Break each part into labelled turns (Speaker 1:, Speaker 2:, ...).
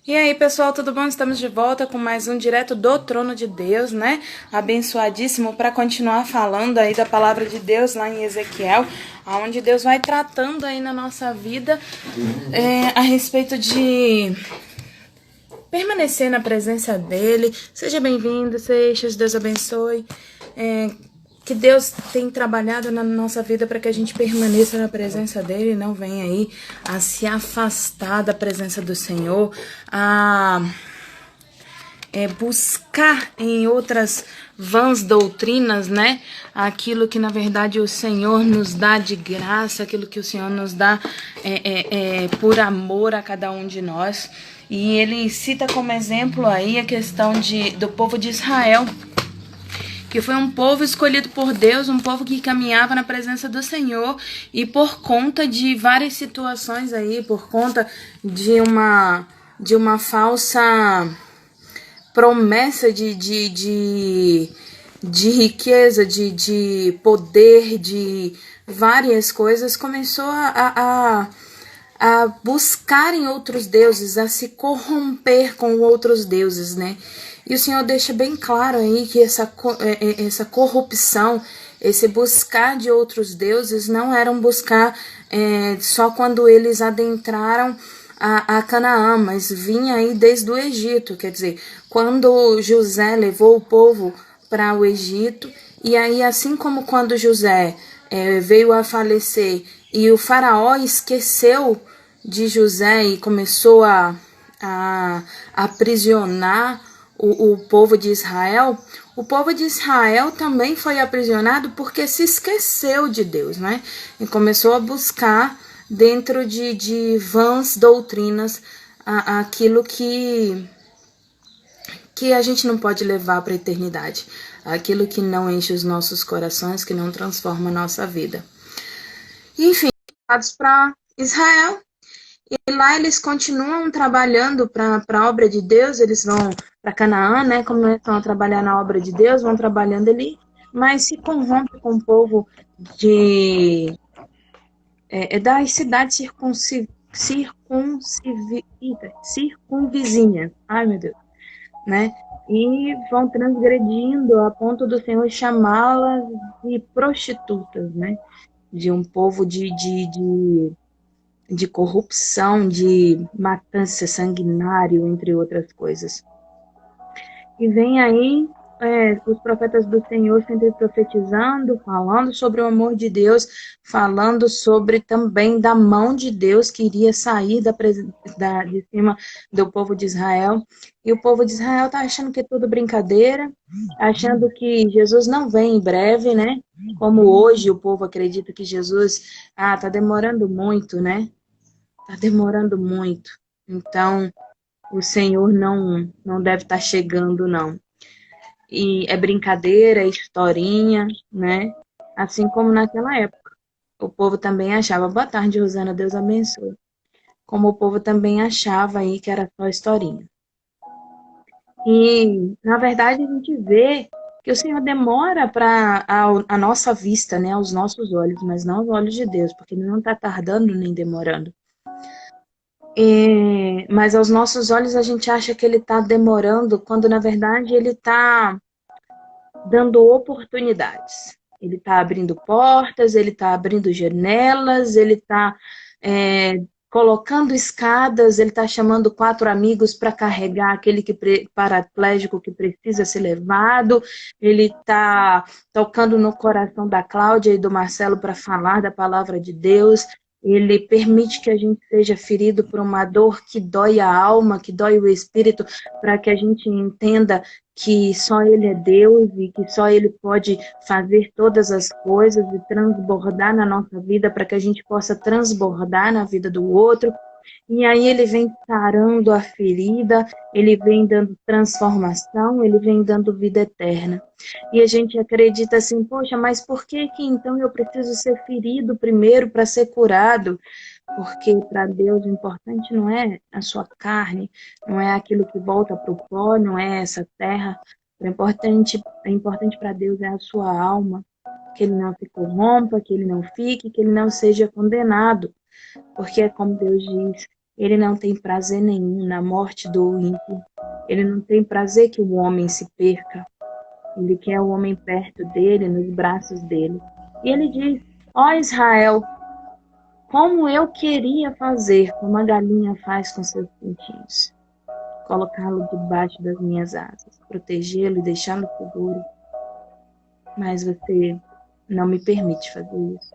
Speaker 1: E aí, pessoal, tudo bom? Estamos de volta com mais um Direto do Trono de Deus, né? Abençoadíssimo para continuar falando aí da palavra de Deus lá em Ezequiel, onde Deus vai tratando aí na nossa vida a respeito de permanecer na presença dele. Seja bem-vindo, Seixas, Deus abençoe. Que Deus tem trabalhado na nossa vida para que a gente permaneça na presença dele, não venha aí a se afastar da presença do Senhor, a buscar em outras vãs doutrinas, né? Aquilo que na verdade o Senhor nos dá de graça, aquilo que o Senhor nos dá por amor a cada um de nós. E ele cita como exemplo aí a questão do povo de Israel, que foi um povo escolhido por Deus, um povo que caminhava na presença do Senhor, e por conta de várias situações aí, por conta de uma falsa promessa de riqueza, de poder, de várias coisas, começou a buscarem outros deuses, a se corromper com outros deuses, né? E o Senhor deixa bem claro aí que essa corrupção, esse buscar de outros deuses não era um buscar só quando eles adentraram a Canaã, mas vinha aí desde o Egito, quer dizer, quando José levou o povo para o Egito, e aí assim como quando José veio a falecer e o faraó esqueceu de José e começou a aprisionar o povo de Israel, o povo de Israel também foi aprisionado porque se esqueceu de Deus, né? E começou a buscar dentro de vãs doutrinas aquilo que a gente não pode levar para a eternidade, aquilo que não enche os nossos corações, que não transforma a nossa vida. Enfim, para Israel, e lá eles continuam trabalhando para a obra de Deus, eles vão para Canaã, né? Como eles estão a trabalhar na obra de Deus, vão trabalhando ali, mas se corrompe com o povo das cidades circunvizinhas. Ai, meu Deus. Né? E vão transgredindo a ponto do Senhor chamá-las de prostitutas, né? De um povo de corrupção, de matança sanguinário, entre outras coisas. E vem aí os profetas do Senhor sempre profetizando, falando sobre o amor de Deus, falando sobre também da mão de Deus que iria sair de cima do povo de Israel. E o povo de Israel está achando que é tudo brincadeira, achando que Jesus não vem em breve, né? Como hoje o povo acredita que Jesus está demorando muito, né? Está demorando muito. Então, o Senhor não deve estar chegando, não. E é brincadeira, é historinha, né? Assim como naquela época. O povo também achava, boa tarde, Rosana, Deus abençoe. Como o povo também achava aí que era só historinha. E, na verdade, a gente vê que o Senhor demora para a nossa vista, né? Aos nossos olhos, mas não aos olhos de Deus, porque Ele não está tardando nem demorando. Mas aos nossos olhos a gente acha que ele está demorando, quando na verdade ele está dando oportunidades. Ele está abrindo portas, ele está abrindo janelas, ele está colocando escadas, ele está chamando 4 amigos para carregar aquele paraplégico que precisa ser levado, ele está tocando no coração da Cláudia e do Marcelo para falar da palavra de Deus. Ele permite que a gente seja ferido por uma dor que dói a alma, que dói o espírito, para que a gente entenda que só Ele é Deus e que só Ele pode fazer todas as coisas e transbordar na nossa vida para que a gente possa transbordar na vida do outro. E aí ele vem sarando a ferida, ele vem dando transformação, ele vem dando vida eterna. E a gente acredita assim, poxa, mas por que então eu preciso ser ferido primeiro para ser curado? Porque para Deus o importante não é a sua carne, não é aquilo que volta para o pó, não é essa terra. O importante para Deus é a sua alma, que ele não se corrompa, que ele não fique, que ele não seja condenado. Porque é como Deus diz, Ele não tem prazer nenhum na morte do ímpio. Ele não tem prazer que o homem se perca. Ele quer o homem perto dele, nos braços dele. E ele diz: ó Israel, como eu queria fazer como a galinha faz com seus pintinhos. Colocá-lo debaixo das minhas asas, protegê-lo e deixá-lo seguro. Mas você não me permite fazer isso.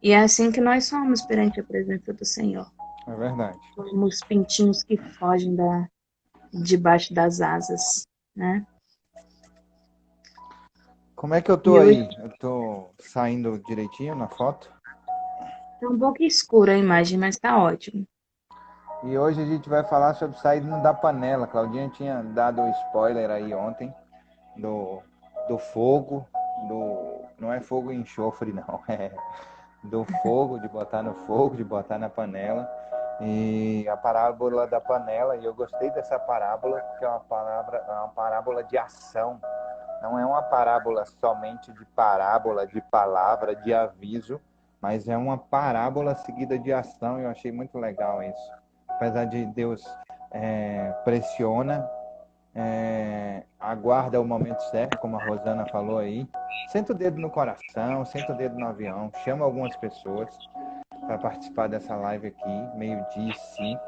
Speaker 1: E é assim que nós somos perante a presença do Senhor.
Speaker 2: É verdade.
Speaker 1: Como os pintinhos que fogem debaixo das asas, né?
Speaker 2: Como é que eu tô
Speaker 1: E hoje
Speaker 2: aí? Eu tô saindo direitinho na foto?
Speaker 1: tá um pouco escura a imagem, mas tá ótimo.
Speaker 2: E hoje a gente vai falar sobre saída da panela. Claudinha tinha dado spoiler aí ontem do fogo, não é fogo em enxofre não, é do fogo, de botar no fogo, de botar na panela. E a parábola da panela, e eu gostei dessa parábola porque é uma parábola de ação. Não é uma parábola somente de parábola, de palavra, de aviso, mas é uma parábola seguida de ação. Eu achei muito legal isso. Apesar de Deus pressiona, aguarda o momento certo, como a Rosana falou aí. Senta o dedo no coração, senta o dedo no avião, chama algumas pessoas para participar dessa live aqui, 12:05.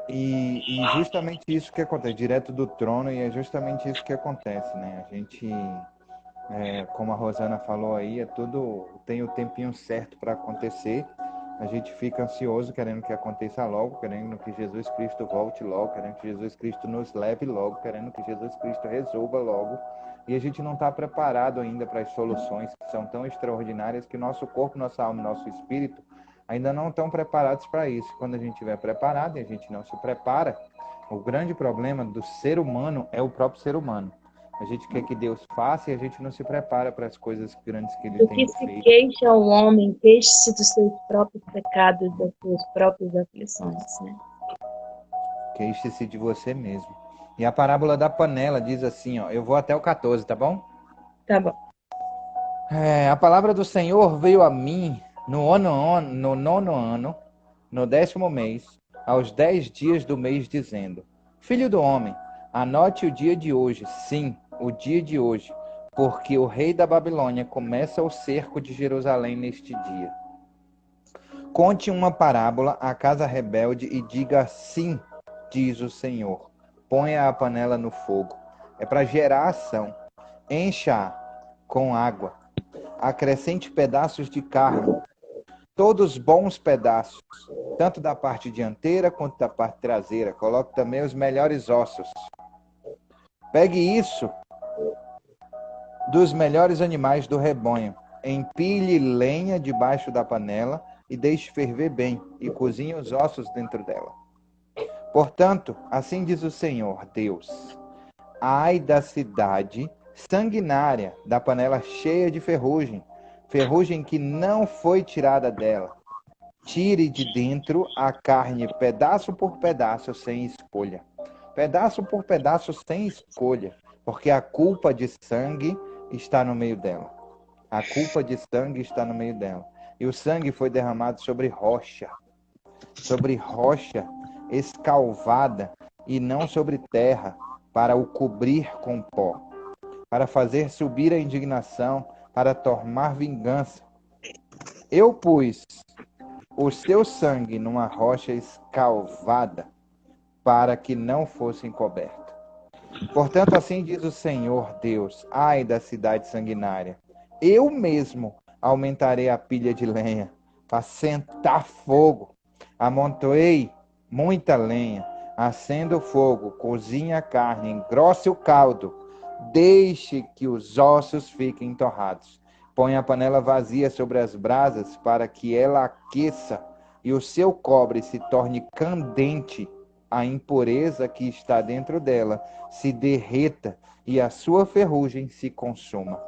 Speaker 2: E justamente isso que acontece, direto do trono, e é justamente isso que acontece, né? A gente, como a Rosana falou aí, tem o tempinho certo para acontecer. A gente fica ansioso, querendo que aconteça logo, querendo que Jesus Cristo volte logo, querendo que Jesus Cristo nos leve logo, querendo que Jesus Cristo resolva logo. E a gente não está preparado ainda para as soluções que são tão extraordinárias que nosso corpo, nossa alma e nosso espírito ainda não estão preparados para isso. Quando a gente estiver preparado e a gente não se prepara, o grande problema do ser humano é o próprio ser humano. A gente quer que Deus faça e a gente não se prepara para as coisas grandes que Ele
Speaker 1: Do
Speaker 2: tem
Speaker 1: que se
Speaker 2: feito.
Speaker 1: queixa o homem, queixe-se dos seus próprios pecados, das suas próprias aflições, né?
Speaker 2: Queixe-se de você mesmo. E a parábola da panela diz assim, ó, eu vou até o 14, tá bom?
Speaker 1: Tá bom.
Speaker 2: A palavra do Senhor veio a mim no nono ano, no 10º mês, aos 10 dias do mês, dizendo: Filho do homem, anote o dia de hoje, sim, o dia de hoje, porque o rei da Babilônia começa o cerco de Jerusalém neste dia. Conte uma parábola à casa rebelde e diga assim, diz o Senhor. Ponha a panela no fogo. É para gerar ação. Encha com água. Acrescente pedaços de carne. Todos bons pedaços. Tanto da parte dianteira quanto da parte traseira. Coloque também os melhores ossos. Pegue isso dos melhores animais do rebanho. Empilhe lenha debaixo da panela e deixe ferver bem, e cozinhe os ossos dentro dela. Portanto, assim diz o Senhor, Deus: ai da cidade sanguinária, da panela cheia de ferrugem, ferrugem que não foi tirada dela. Tire de dentro a carne pedaço por pedaço, sem escolha. Pedaço por pedaço, sem escolha, porque a culpa de sangue está no meio dela. A culpa de sangue está no meio dela. E o sangue foi derramado sobre rocha escalvada, e não sobre terra, para o cobrir com pó, para fazer subir a indignação, para tomar vingança. Eu pus o seu sangue numa rocha escalvada, para que não fosse encoberto. Portanto, assim diz o Senhor Deus: ai da cidade sanguinária, eu mesmo aumentarei a pilha de lenha para sentar fogo. Amontoei muita lenha, acenda o fogo, cozinhe a carne, engrosse o caldo, deixe que os ossos fiquem torrados. Põe a panela vazia sobre as brasas para que ela aqueça e o seu cobre se torne candente. A impureza que está dentro dela se derreta e a sua ferrugem se consuma.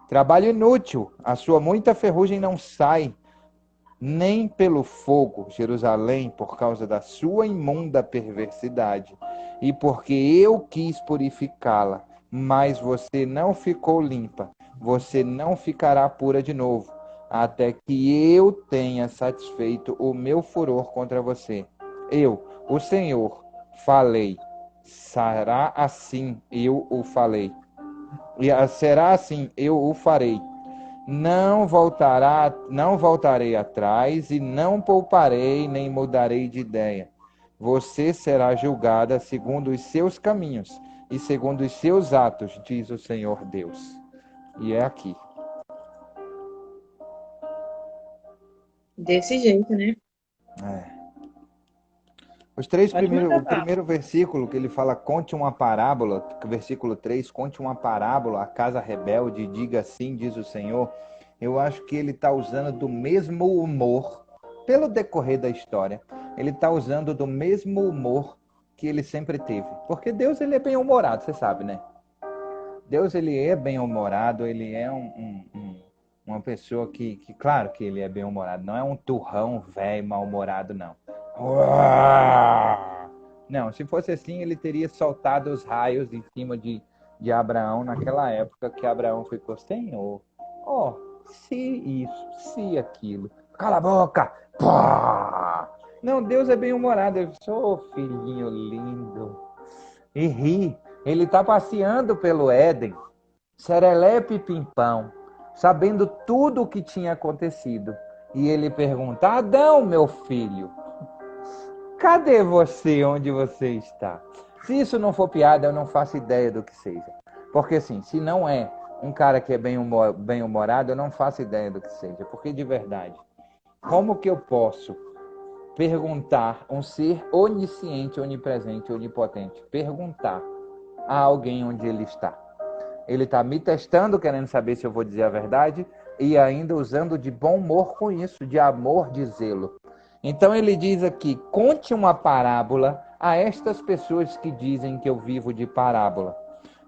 Speaker 2: Trabalho inútil, a sua muita ferrugem não sai, nem pelo fogo, Jerusalém, por causa da sua imunda perversidade, e porque eu quis purificá-la, mas você não ficou limpa, você não ficará pura de novo. até que eu tenha satisfeito o meu furor contra você. Eu, o Senhor, falei. Será assim eu o falei. Será assim eu o farei. Não voltarei atrás e não pouparei nem mudarei de ideia. Você será julgada segundo os seus caminhos e segundo os seus atos, diz o Senhor Deus. E é aqui.
Speaker 3: Desse jeito, né?
Speaker 2: É.
Speaker 3: Pode mandar
Speaker 2: O
Speaker 3: bala.
Speaker 2: primeiro versículo que ele fala, conte uma parábola, versículo 3, conte uma parábola à casa rebelde, diga assim, diz o Senhor. Eu acho que ele está usando do mesmo humor, pelo decorrer da história, ele está usando do mesmo humor que ele sempre teve. Porque Deus, ele é bem-humorado, você sabe, né? Deus, ele é bem-humorado, ele é uma pessoa claro que ele é bem-humorado, não é um turrão velho mal-humorado, não. Não, se fosse assim, ele teria soltado os raios em cima de Abraão naquela época que Abraão ficou, Senhor, se isso, se aquilo, cala a boca, pá! Não, Deus é bem-humorado, ele sou filhinho lindo, e ri. Ele está passeando pelo Éden, serelepe pimpão, sabendo tudo o que tinha acontecido. E ele pergunta, Adão, meu filho, cadê você onde você está? Se isso não for piada, eu não faço ideia do que seja. Porque assim, se não é um cara que é bem-humorado, eu não faço ideia do que seja. Porque de verdade, como que eu posso perguntar um ser onisciente, onipresente, onipotente, perguntar a alguém onde ele está? Ele está me testando, querendo saber se eu vou dizer a verdade, e ainda usando de bom humor com isso, de amor, de zelo. Então ele diz aqui, conte uma parábola a estas pessoas que dizem que eu vivo de parábola.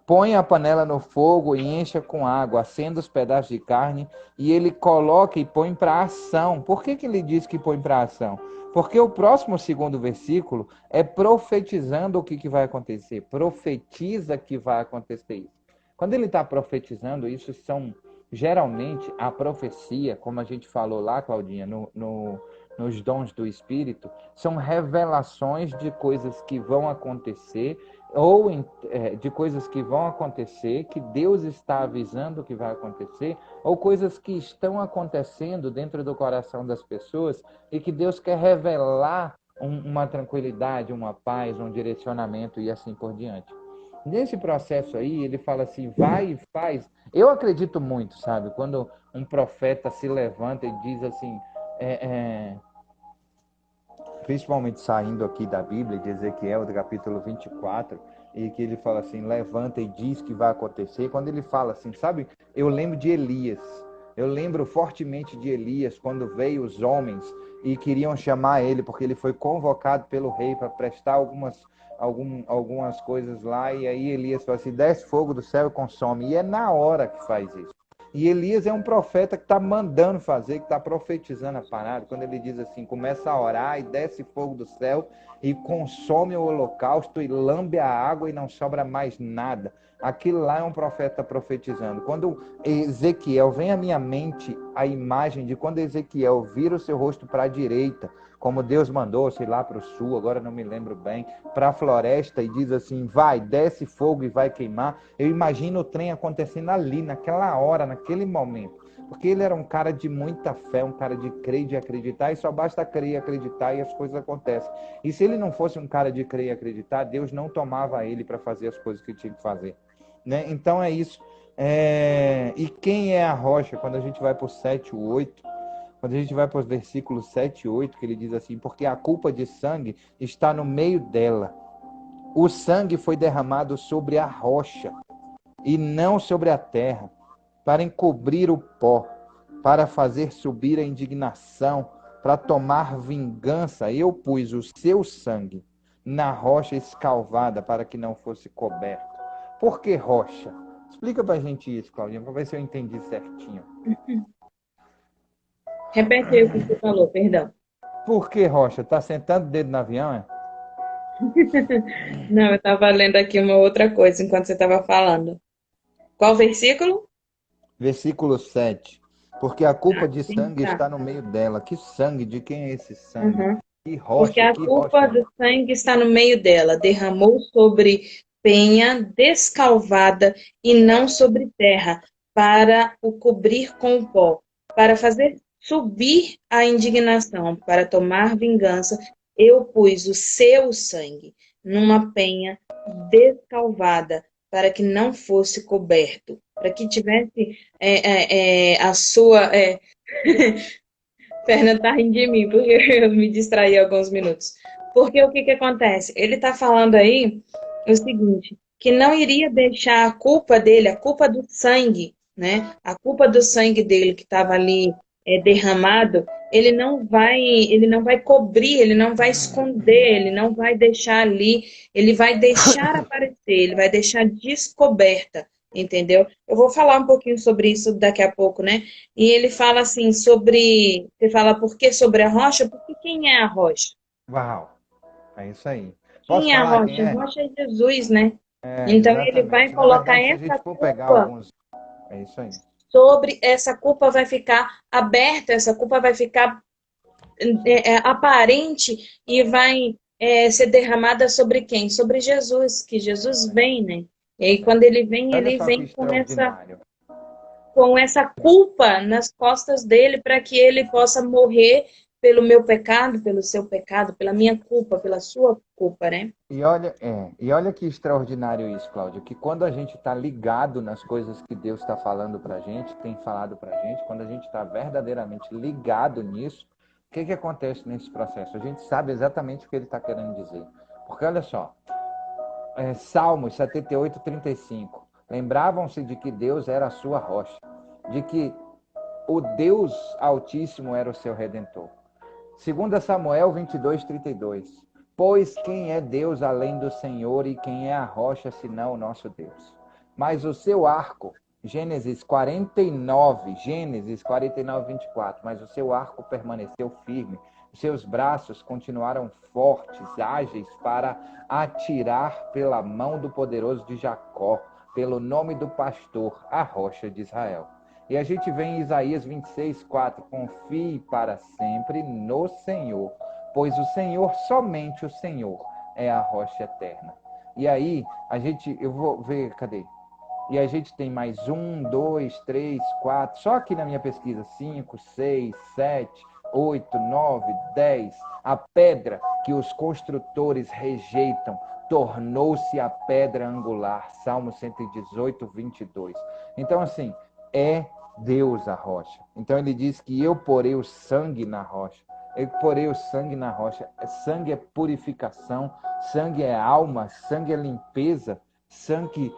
Speaker 2: Põe a panela no fogo e encha com água, acenda os pedaços de carne, e ele coloca e põe para ação. Por que ele diz que põe para ação? Porque o próximo segundo versículo é profetizando o que vai acontecer. Profetiza que vai acontecer isso. Quando ele está profetizando, isso são geralmente a profecia, como a gente falou lá, Claudinha, nos dons do Espírito, são revelações de coisas que vão acontecer ou de coisas que vão acontecer, que Deus está avisando que vai acontecer, ou coisas que estão acontecendo dentro do coração das pessoas e que Deus quer revelar uma tranquilidade, uma paz, um direcionamento e assim por diante. Nesse processo aí, ele fala assim, vai e faz. Eu acredito muito, sabe? Quando um profeta se levanta e diz assim, principalmente saindo aqui da Bíblia, de Ezequiel, do capítulo 24, e que ele fala assim, levanta e diz que vai acontecer. Quando ele fala assim, sabe? Eu lembro de Elias. Eu lembro fortemente de Elias, quando veio os homens e queriam chamar ele, porque ele foi convocado pelo rei para prestar algumas coisas lá, e aí Elias fala assim, desce fogo do céu e consome. E é na hora que faz isso. E Elias é um profeta que está mandando fazer, que está profetizando a parada. Quando ele diz assim, começa a orar e desce fogo do céu e consome o holocausto e lambe a água e não sobra mais nada. Aquilo lá é um profeta profetizando. Quando Ezequiel, vem à minha mente a imagem de quando Ezequiel vira o seu rosto para a direita, como Deus mandou, sei lá, para o sul, agora não me lembro bem, para a floresta e diz assim, vai, desce fogo e vai queimar. Eu imagino o trem acontecendo ali, naquela hora, naquele momento. Porque ele era um cara de muita fé, um cara de crer e de acreditar, e só basta crer e acreditar e as coisas acontecem. E se ele não fosse um cara de crer e acreditar, Deus não tomava ele para fazer as coisas que tinha que fazer. Né? Então é isso. E quem é a rocha? Quando a gente vai para o 7, o 8, quando a gente vai para os versículos 7 e 8, que ele diz assim, porque a culpa de sangue está no meio dela. O sangue foi derramado sobre a rocha e não sobre a terra, para encobrir o pó, para fazer subir a indignação, para tomar vingança. Eu pus o seu sangue na rocha escalvada para que não fosse coberto. Por que rocha? Explica para a gente isso, Claudinha, para ver se eu entendi certinho.
Speaker 3: Repete aí o que você falou, perdão.
Speaker 2: Por que rocha? Tá sentando o dedo no avião, é?
Speaker 3: Não, eu estava lendo aqui uma outra coisa enquanto você estava falando. Qual versículo?
Speaker 2: Versículo 7. Porque a culpa
Speaker 3: Tá,
Speaker 2: de
Speaker 3: sim,
Speaker 2: sangue
Speaker 3: tá.
Speaker 2: está no meio dela. Que sangue? De quem é esse sangue?
Speaker 3: Uhum.
Speaker 2: Que
Speaker 3: Porque
Speaker 2: rocha?
Speaker 3: a
Speaker 2: Que rocha
Speaker 3: culpa
Speaker 2: é
Speaker 3: do
Speaker 2: essa?
Speaker 3: sangue está no meio dela. Derramou sobre penha descalvada e não sobre terra, para o cobrir com o pó, para fazer subir a indignação, para tomar vingança. Eu pus o seu sangue numa penha descalvada, para que não fosse coberto, para que tivesse a sua. Fernanda tá rindo de mim, porque eu me distraí alguns minutos. Porque o que que acontece? Ele está falando aí o seguinte, que não iria deixar a culpa dele, a culpa do sangue, né? A culpa do sangue dele que estava ali derramado, ele não vai cobrir, ele não vai esconder, ele não vai deixar ali, ele vai deixar aparecer, ele vai deixar descoberta, entendeu? Eu vou falar um pouquinho sobre isso daqui a pouco, né? E ele fala assim sobre. Você fala por que sobre a rocha? Porque quem é a rocha?
Speaker 2: Uau, é isso aí. Posso
Speaker 3: Quem é a
Speaker 2: falar quem
Speaker 3: rocha? A
Speaker 2: é?
Speaker 3: rocha é Jesus, né?
Speaker 2: É,
Speaker 3: Então ele vai
Speaker 2: exatamente. Na
Speaker 3: colocar
Speaker 2: verdade, se a
Speaker 3: essa
Speaker 2: gente for pegar
Speaker 3: culpa
Speaker 2: alguns. É isso aí.
Speaker 3: sobre. Essa culpa vai ficar aberta, essa culpa vai ficar aparente e vai ser derramada sobre quem? Sobre Jesus, que Jesus vem, né? E aí quando ele vem,
Speaker 2: Olha
Speaker 3: ele
Speaker 2: só que
Speaker 3: vem
Speaker 2: extraordinário.
Speaker 3: com essa culpa nas costas dele para que ele possa morrer pelo meu pecado, pelo seu pecado, pela minha culpa, pela sua culpa, né?
Speaker 2: E olha que extraordinário isso, Cláudio, que quando a gente está ligado nas coisas que Deus está falando para a gente, tem falado para a gente, quando a gente está verdadeiramente ligado nisso, o que acontece nesse processo? A gente sabe exatamente o que ele está querendo dizer. Porque olha só, Salmos 78:35. Lembravam-se de que Deus era a sua rocha, de que o Deus Altíssimo era o seu Redentor. 2 Samuel 22:32. Pois quem é Deus além do Senhor e quem é a rocha senão o nosso Deus? Mas o seu arco, Gênesis 49:24. Mas o seu arco permaneceu firme, os seus braços continuaram fortes, ágeis para atirar pela mão do poderoso de Jacó, pelo nome do pastor, a rocha de Israel. E a gente vê em Isaías 26:4, confie para sempre no Senhor, pois o Senhor, somente o Senhor, é a rocha eterna. E aí, eu vou ver, cadê? E a gente tem mais 1, 2, 3, 4, só aqui na minha pesquisa, 5, 6, 7, 8, 9, 10. A pedra que os construtores rejeitam tornou-se a pedra angular. Salmo 118:22. Então, assim, é Deus a rocha. Então ele diz que eu porei o sangue na rocha. Eu porei o sangue na rocha. Sangue é purificação, sangue é alma, sangue é limpeza, sangue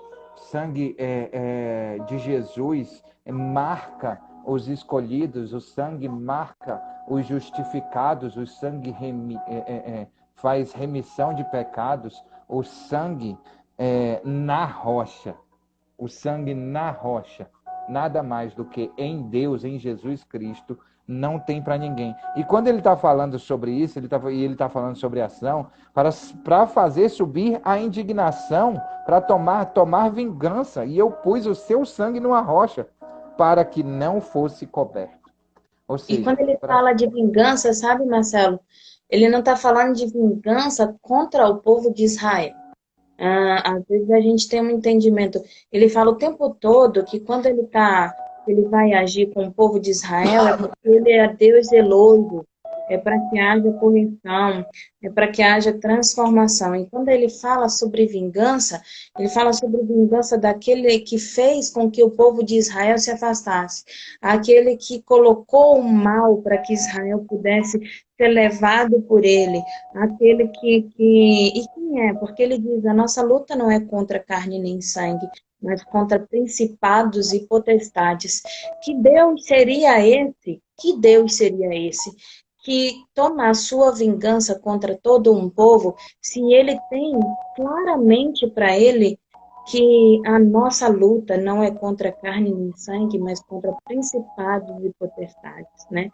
Speaker 2: de Jesus marca os escolhidos, o sangue marca os justificados, o sangue faz remissão de pecados, o sangue na rocha, o sangue na rocha, nada mais do que em Deus, em Jesus Cristo, não tem para ninguém. E quando ele está falando sobre isso, ele está falando sobre ação, para fazer subir a indignação, para tomar vingança. E eu pus o seu sangue numa rocha, para que não fosse coberto. Ou
Speaker 3: E
Speaker 2: seja,
Speaker 3: quando ele fala de vingança, sabe, Marcelo? Ele não está falando de vingança contra o povo de Israel. Às vezes a gente tem um entendimento. Ele fala o tempo todo que quando ele vai agir com o povo de Israel, é porque ele é Deus zeloso, é para que haja correção, é para que haja transformação. E quando ele fala sobre vingança, ele fala sobre vingança daquele que fez com que o povo de Israel se afastasse, aquele que colocou o mal para que Israel pudesse ser levado por ele, aquele e quem é? Porque ele diz, a nossa luta não é contra carne nem sangue, mas contra principados e potestades. Que Deus seria esse? Que Deus seria esse? Que toma a sua vingança contra todo um povo, se ele tem claramente para ele que a nossa luta não é contra carne nem sangue, mas contra principados e potestades, né?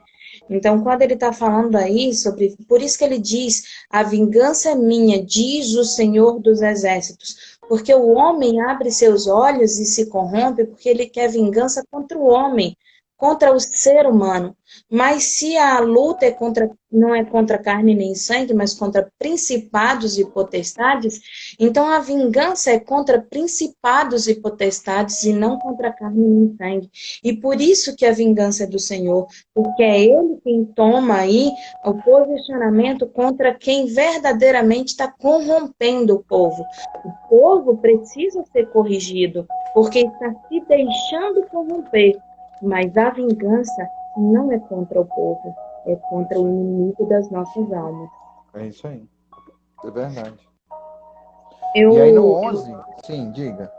Speaker 3: Então, quando ele está falando aí sobre. Por isso que ele diz: a vingança é minha, diz o Senhor dos Exércitos. Porque o homem abre seus olhos e se corrompe porque ele quer vingança contra o homem, contra o ser humano. Mas se a luta não é contra carne nem sangue, mas contra principados e potestades, então a vingança é contra principados e potestades e não contra carne nem sangue. E por isso que a vingança é do Senhor, porque é Ele quem toma aí o posicionamento contra quem verdadeiramente está corrompendo o povo. O povo precisa ser corrigido, porque está se deixando corromper. Mas a vingança não é contra o povo, é contra o inimigo das nossas almas.
Speaker 2: É isso aí. É verdade.
Speaker 3: Eu,
Speaker 2: E aí no 11, sim, diga.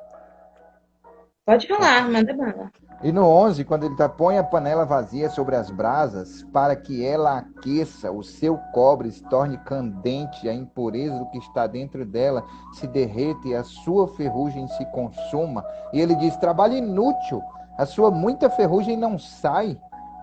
Speaker 3: Pode falar, manda bala.
Speaker 2: E no 11, quando ele põe a panela vazia sobre as brasas, para que ela aqueça, o seu cobre se torne candente, a impureza do que está dentro dela se derreta e a sua ferrugem se consuma. E ele diz, trabalho inútil, a sua muita ferrugem não sai,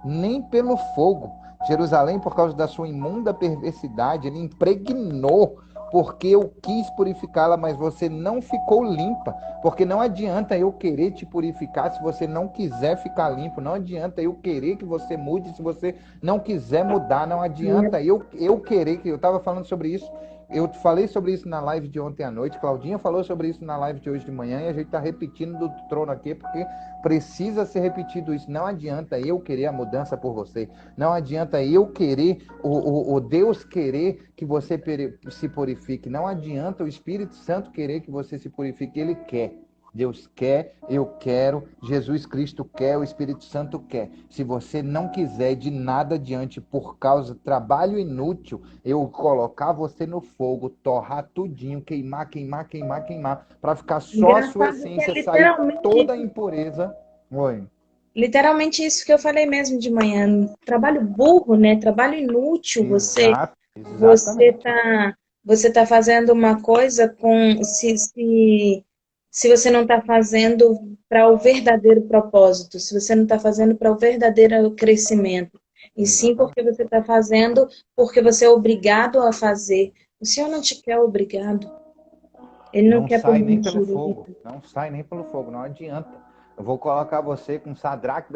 Speaker 2: nem pelo fogo. Jerusalém, por causa da sua imunda perversidade, ele impregnou, porque eu quis purificá-la, mas você não ficou limpa. Porque não adianta eu querer te purificar se você não quiser ficar limpo. Não adianta eu querer que você mude se você não quiser mudar. Não adianta eu querer que... Eu estava falando sobre isso. Eu falei sobre isso na live de ontem à noite. Claudinha falou sobre isso na live de hoje de manhã. E a gente está repetindo do trono aqui porque precisa ser repetido isso. Não adianta eu querer a mudança por você. Não adianta eu querer, o Deus querer que você se purifique. Não adianta o Espírito Santo querer que você se purifique. Ele quer. Deus quer, eu quero, Jesus Cristo quer, o Espírito Santo quer. Se você não quiser de nada adiante por causa do trabalho inútil, eu colocar você no fogo, torrar tudinho, queimar, para ficar só a sua
Speaker 3: Engraçado que é
Speaker 2: essência, sair toda a impureza. Oi.
Speaker 3: literalmente isso que eu falei mesmo de manhã. Trabalho burro, né? Trabalho inútil. Você
Speaker 2: Exatamente.
Speaker 3: você tá fazendo uma coisa com se você não está fazendo para o verdadeiro propósito, se você não está fazendo para o verdadeiro crescimento, e sim
Speaker 2: Exatamente.
Speaker 3: porque você está fazendo porque você é obrigado a fazer. O Senhor não te quer obrigado. Ele não
Speaker 2: Não
Speaker 3: quer por
Speaker 2: sai nem pelo
Speaker 3: mentira.
Speaker 2: fogo. Não sai nem pelo fogo. Não adianta. Eu vou colocar você com Sadraque,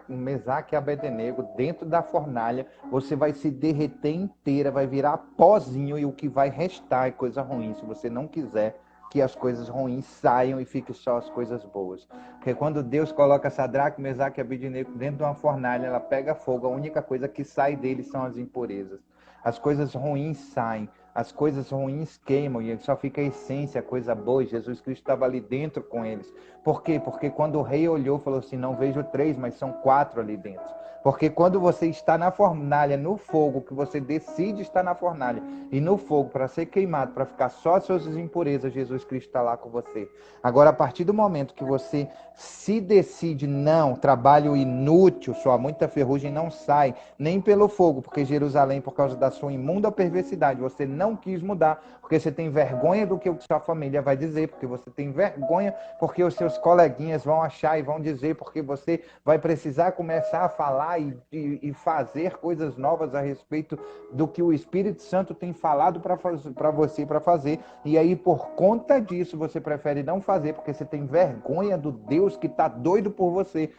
Speaker 2: Mesaque e Abednego dentro da fornalha. Você vai se derreter inteira, vai virar pozinho e o que vai restar é coisa ruim. Se você não quiser que as coisas ruins saiam e fiquem só as coisas boas. Porque quando Deus coloca Sadraque, Mesaque e Abednego dentro de uma fornalha, ela pega fogo. A única coisa que sai dele são as impurezas. As coisas ruins saem. As coisas ruins queimam e só fica a essência, a coisa boa. E Jesus Cristo estava ali dentro com eles. Por quê? Porque quando o rei olhou, falou assim, não vejo 3, mas são 4 ali dentro. Porque quando você está na fornalha, no fogo, que você decide estar na fornalha e no fogo para ser queimado, para ficar só as suas impurezas, Jesus Cristo está lá com você. Agora, a partir do momento que você se decide, não, trabalho inútil, sua muita ferrugem não sai, nem pelo fogo, porque Jerusalém, por causa da sua imunda perversidade, você não quis mudar, porque você tem vergonha do que sua família vai dizer, porque você tem vergonha, porque os seus coleguinhas vão achar e vão dizer, porque você vai precisar começar a falar e fazer coisas novas a respeito do que o Espírito Santo tem falado para você para fazer, e aí por conta disso você prefere não fazer, porque você tem vergonha do Deus que está doido por você.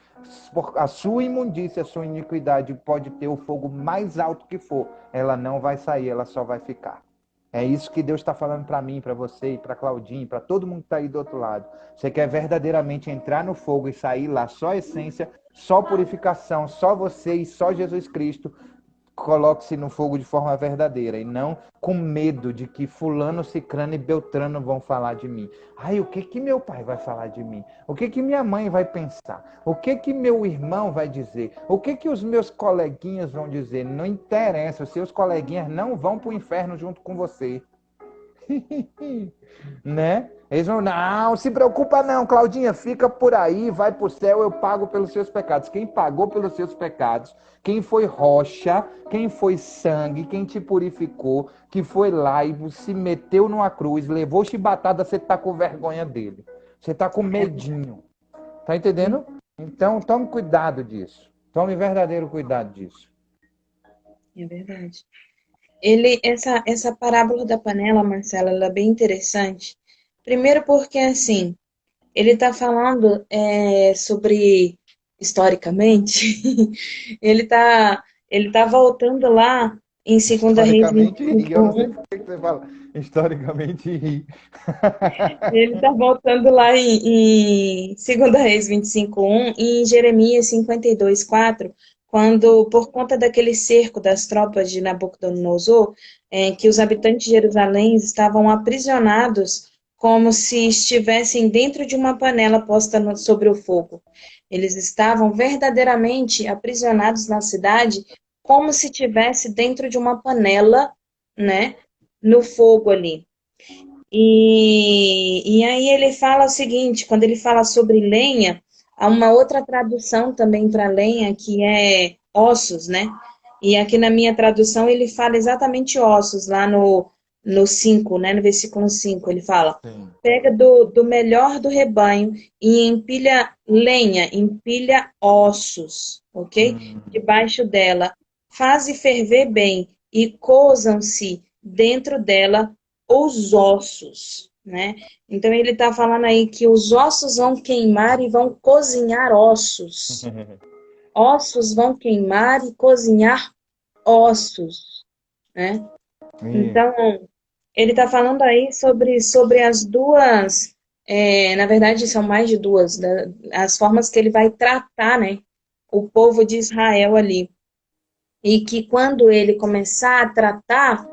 Speaker 2: A sua imundícia, a sua iniquidade pode ter o fogo mais alto que for, ela não vai sair, ela só vai ficar. É isso que Deus está falando para mim, para você, e para Claudinho, para todo mundo que está aí do outro lado. Você quer verdadeiramente entrar no fogo e sair lá só essência, só purificação, só você e só Jesus Cristo. Coloque-se no fogo de forma verdadeira e não com medo de que fulano, cicrano e beltrano vão falar de mim. Ai, o que que meu pai vai falar de mim? O que que minha mãe vai pensar? O que que meu irmão vai dizer? O que que os meus coleguinhas vão dizer? Não interessa, os seus coleguinhas não vão para o inferno junto com você. Né? Eles vão, não, se preocupa não, Claudinha, fica por aí, vai pro céu, eu pago pelos seus pecados. Quem pagou pelos seus pecados, quem foi rocha, quem foi sangue, quem te purificou, que foi lá e se meteu numa cruz, levou chibatada, você tá com vergonha dele. Você tá com medinho. Tá entendendo? Então, tome cuidado disso. Tome verdadeiro cuidado disso.
Speaker 3: É verdade. Essa parábola da panela, Marcela, ela é bem interessante. Primeiro porque, assim, ele está falando sobre historicamente, ele tá voltando lá em 2 Reis
Speaker 2: Historicamente ri. Eu não sei
Speaker 3: 25:1.
Speaker 2: por que você fala historicamente ri.
Speaker 3: Ele está voltando lá em 2 Reis 25:1 e em Jeremias 52:4, quando, por conta daquele cerco das tropas de Nabucodonosor, que os habitantes de Jerusalém estavam aprisionados como se estivessem dentro de uma panela posta sobre o fogo. Eles estavam verdadeiramente aprisionados na cidade como se estivesse dentro de uma panela, né, no fogo ali. E aí ele fala o seguinte, quando ele fala sobre lenha, há uma outra tradução também para lenha, que é ossos, né? E aqui na minha tradução ele fala exatamente ossos, lá no 5, né? No versículo 5, ele fala,
Speaker 2: Sim.
Speaker 3: pega do melhor do rebanho e empilha lenha, empilha ossos, ok? Debaixo dela, faze ferver bem e cozam-se dentro dela os ossos, né? Então ele está falando aí que os ossos vão queimar e vão cozinhar ossos. Ossos vão queimar e cozinhar ossos, né?
Speaker 2: E-
Speaker 3: Então ele está falando aí sobre as duas, na verdade são mais de duas, as formas que ele vai tratar, né? O povo de Israel ali. E que quando ele começar a tratar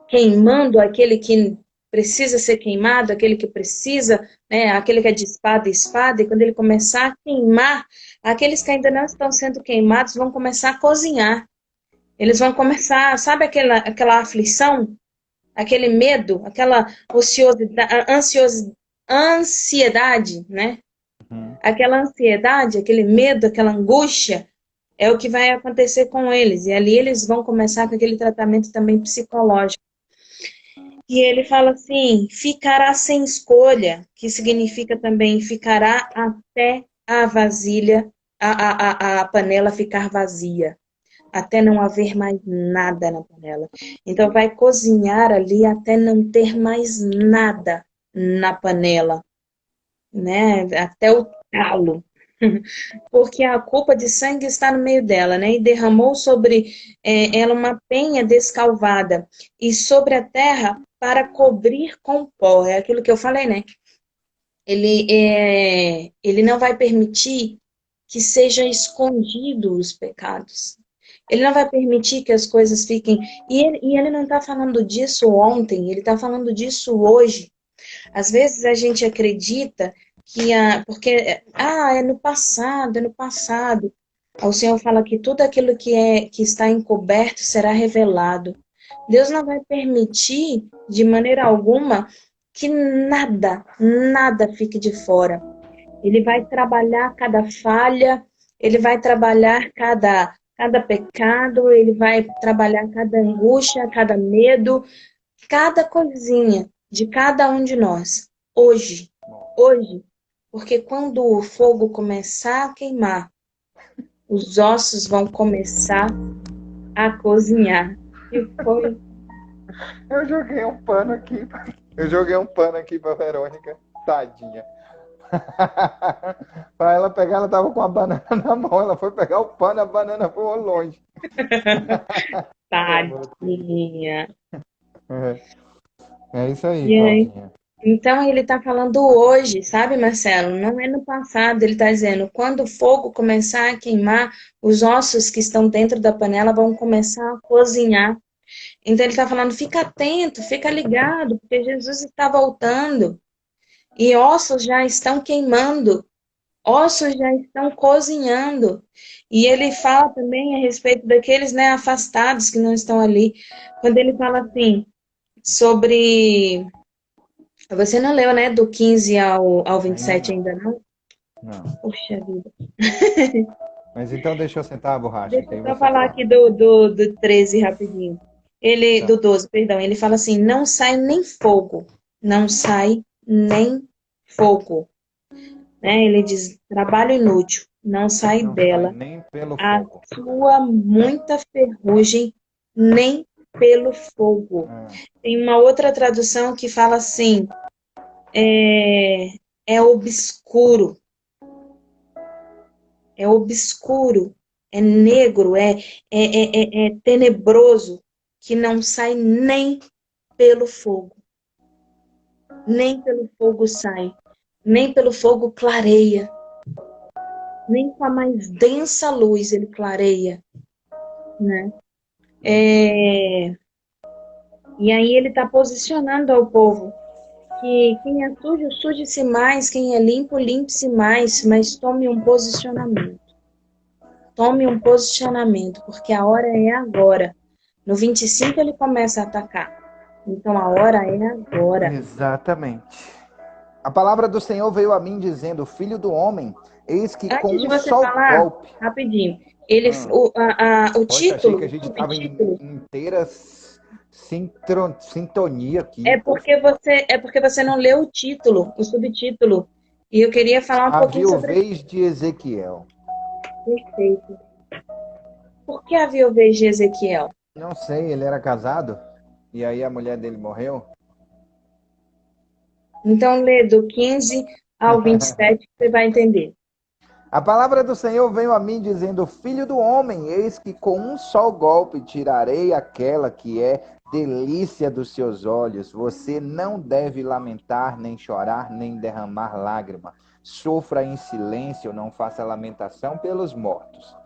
Speaker 3: queimando aquele que precisa ser queimado, aquele que precisa, né, aquele que é de espada e espada, e quando ele começar a queimar, aqueles que ainda não estão sendo queimados vão começar a cozinhar. Eles vão começar, sabe aquela aflição, aquele medo, aquela ansiedade, né? Aquela ansiedade, aquele medo, aquela angústia, é o que vai acontecer com eles. E ali eles vão começar com aquele tratamento também psicológico. E ele fala assim, ficará sem escolha, que significa também ficará até a vasilha, a panela ficar vazia, até não haver mais nada na panela. Então vai cozinhar ali até não ter mais nada na panela, né? Até o talo. Porque a culpa de sangue está no meio dela, né? E derramou sobre ela uma penha descalvada, e sobre a terra para cobrir com pó. É aquilo que eu falei, né? Ele não vai permitir que seja escondido os pecados. Ele não vai permitir que as coisas fiquem. E ele não está falando disso ontem, ele está falando disso hoje. Às vezes a gente acredita porque é no passado, é no passado. O Senhor fala que tudo aquilo que está encoberto será revelado. Deus não vai permitir de maneira alguma que nada, nada fique de fora. Ele vai trabalhar cada falha, ele vai trabalhar cada pecado, ele vai trabalhar cada angústia, cada medo, cada coisinha de cada um de nós, hoje, porque quando o fogo começar a queimar, os ossos vão começar a cozinhar. E foi.
Speaker 2: Eu joguei um pano aqui. Eu joguei um pano aqui pra Verônica. Tadinha. Pra ela pegar, ela tava com a banana na mão. Ela foi pegar o pano, a banana voou longe.
Speaker 3: Tadinha.
Speaker 2: É isso aí,
Speaker 3: E aí,
Speaker 2: Claudinha.
Speaker 3: então ele está falando hoje, sabe, Marcelo? Não é no passado. Ele está dizendo, quando o fogo começar a queimar, os ossos que estão dentro da panela vão começar a cozinhar. Então ele está falando, fica atento, fica ligado, porque Jesus está voltando. E ossos já estão queimando, ossos já estão cozinhando. E ele fala também a respeito daqueles, né, afastados que não estão ali. Quando ele fala assim, sobre. Você não leu, né, do 15 ao
Speaker 2: Ainda
Speaker 3: 27
Speaker 2: não.
Speaker 3: ainda não?
Speaker 2: Não.
Speaker 3: Puxa vida.
Speaker 2: Mas então deixa eu sentar a borracha,
Speaker 3: Deixa
Speaker 2: que
Speaker 3: eu
Speaker 2: aí
Speaker 3: só
Speaker 2: você
Speaker 3: falar
Speaker 2: fala.
Speaker 3: aqui do 13 rapidinho.
Speaker 2: Tá.
Speaker 3: Do 12, perdão. Ele fala assim: não sai nem fogo, não sai nem fogo. Né? Ele diz: trabalho inútil, não sai
Speaker 2: Não sai
Speaker 3: dela.
Speaker 2: nem pelo
Speaker 3: A
Speaker 2: fogo.
Speaker 3: sua muita ferrugem, nem pelo fogo.
Speaker 2: Ah,
Speaker 3: Tem uma outra tradução que fala assim: é obscuro. é obscuro, é negro, é tenebroso, que não sai nem pelo fogo. Nem pelo fogo sai, nem pelo fogo clareia, nem com a mais densa luz ele clareia, né? E aí ele está posicionando ao povo que quem é sujo, suje-se mais, quem é limpo, limpe-se mais, mas tome um posicionamento. Tome um posicionamento, porque a hora é agora. No 25 ele começa a atacar. Então a hora é agora.
Speaker 2: Exatamente. A palavra do Senhor veio a mim dizendo: Filho do homem, eis que com
Speaker 3: Antes de
Speaker 2: um
Speaker 3: você
Speaker 2: só
Speaker 3: falar,
Speaker 2: golpe...
Speaker 3: rapidinho, ele, o
Speaker 2: Poxa, achei que
Speaker 3: título,
Speaker 2: a
Speaker 3: o
Speaker 2: gente estava em
Speaker 3: subtítulo,
Speaker 2: inteira sintonia aqui.
Speaker 3: é porque você não leu o título, o subtítulo. E eu queria falar um
Speaker 2: A
Speaker 3: pouquinho sobre isso.
Speaker 2: viuvez de Ezequiel.
Speaker 3: Perfeito. Por que a viuvez de Ezequiel?
Speaker 2: Não sei, ele era casado e aí a mulher dele morreu.
Speaker 3: Então, lê do 15 ao 27, que você vai entender.
Speaker 2: A palavra do Senhor veio a mim dizendo: Filho do homem, eis que com um só golpe tirarei aquela que é delícia dos seus olhos. Você não deve lamentar, nem chorar, nem derramar lágrima. Sofra em silêncio, não faça lamentação pelos mortos.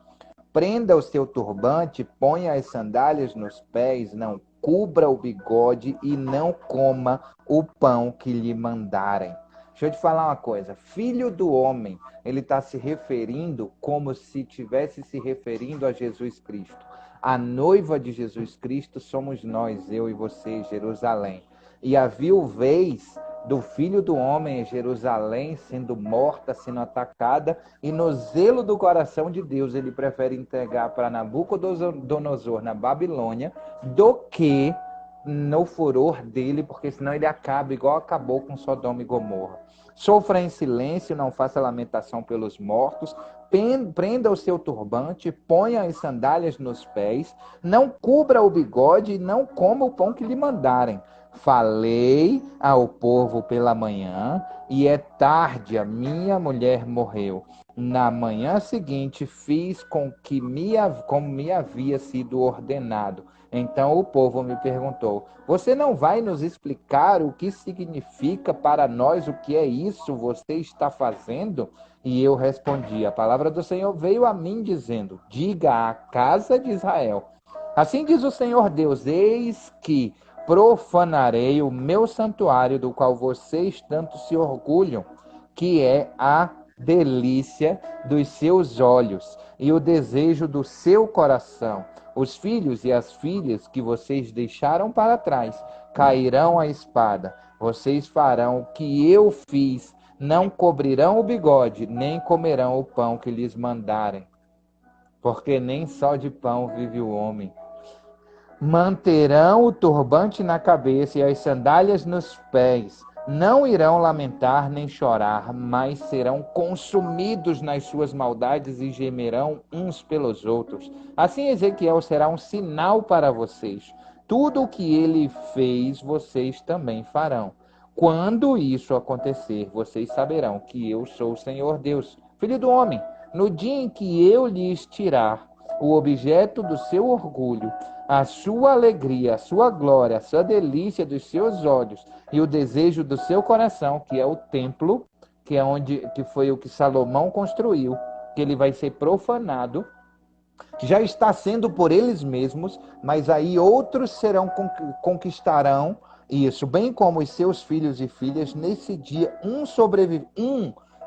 Speaker 2: Prenda o seu turbante, ponha as sandálias nos pés, não cubra o bigode e não coma o pão que lhe mandarem. Deixa eu te falar uma coisa. Filho do homem, ele está se referindo como se estivesse se referindo a Jesus Cristo. A noiva de Jesus Cristo somos nós, eu e você, Jerusalém. E a viuvez do Filho do Homem em Jerusalém sendo morta, sendo atacada, e no zelo do coração de Deus, ele prefere entregar para Nabucodonosor na Babilônia do que no furor dele, porque senão ele acaba igual acabou com Sodoma e Gomorra. Sofra em silêncio, não faça lamentação pelos mortos, prenda o seu turbante, ponha as sandálias nos pés, não cubra o bigode e não coma o pão que lhe mandarem. Falei ao povo pela manhã, e é tarde, a minha mulher morreu. Na manhã seguinte, fiz como me havia sido ordenado. Então o povo me perguntou: Você não vai nos explicar o que significa para nós o que é isso você está fazendo? E eu respondi: A palavra do Senhor veio a mim dizendo: Diga à casa de Israel: Assim diz o Senhor Deus: Eis que profanarei o meu santuário, do qual vocês tanto se orgulham, que é a delícia dos seus olhos e o desejo do seu coração. Os filhos e as filhas que vocês deixaram para trás cairão à espada. Vocês farão o que eu fiz, não cobrirão o bigode, nem comerão o pão que lhes mandarem. Porque nem só de pão vive o homem. Manterão o turbante na cabeça e as sandálias nos pés. Não irão lamentar nem chorar, mas serão consumidos nas suas maldades e gemerão uns pelos outros. Assim Ezequiel será um sinal para vocês. Tudo o que ele fez, vocês também farão. Quando isso acontecer, vocês saberão que eu sou o Senhor Deus. Filho do homem, no dia em que eu lhes tirar o objeto do seu orgulho, a sua alegria, a sua glória, a sua delícia dos seus olhos e o desejo do seu coração, que é o templo, que foi o que Salomão construiu, que ele vai ser profanado, já está sendo por eles mesmos, mas aí outros conquistarão isso, bem como os seus filhos e filhas. Nesse dia, um